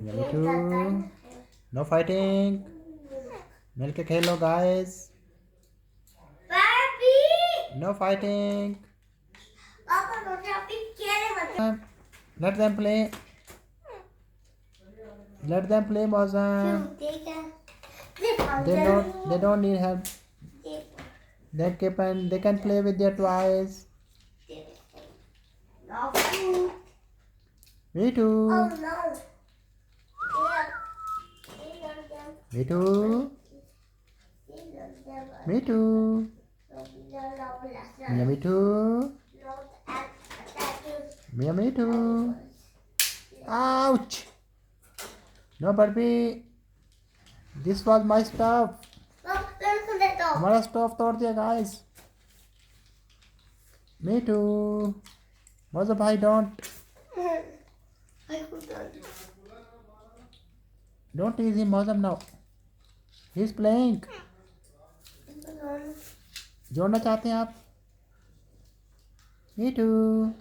Me too. No fighting. मिलके खेलो guys. No fighting. Let them play. Let them play, Mozam. They don't need help. They can play with their toys. Me too. Me too. Me too. Me too. Me too. Ouch! No, Barbie. This was my stuff. हमारा staff तोड़ दिया guys. Me too. Moza bhai, don't. Don't tease him, Mozam, now. He's playing. जोड़ना चाहते हैं आप? Me too.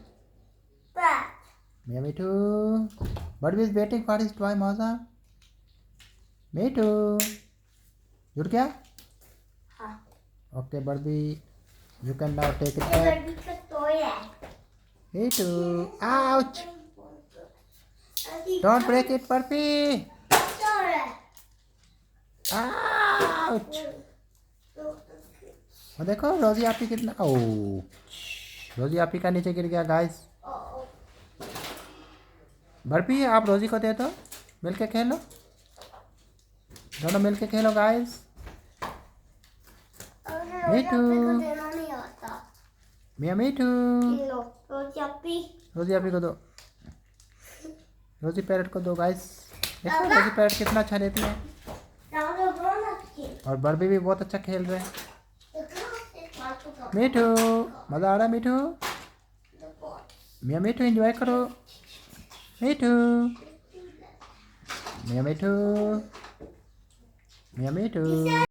Me too. But is waiting for his toy, Mozam. Me too. जुड़ गया? हाँ. Okay, Barbie. You can now take it back. Barbie का toy है. Me too. Ouch! Don't break it, Barbie. Ouch! और देखो रोजी आपी कितना रोजी आपी का नीचे गिर गया गाइस. बर्फी आप रोजी को दे दो. मिलके खेलो. दोनों मिलके खेलो guys. Me too. Me too. रोजी आपी को दो. रोजी पैरट को दो गाइस. देखो रोजी पैरट कितना अच्छा देती है. और बर्फी भी बहुत अच्छा खेल रहे हैं. मीठू मजा आ रहा है. मीठू मियाँ मीठू एंजॉय करो. मीठू मियाँ मीठू मियाँ मीठू.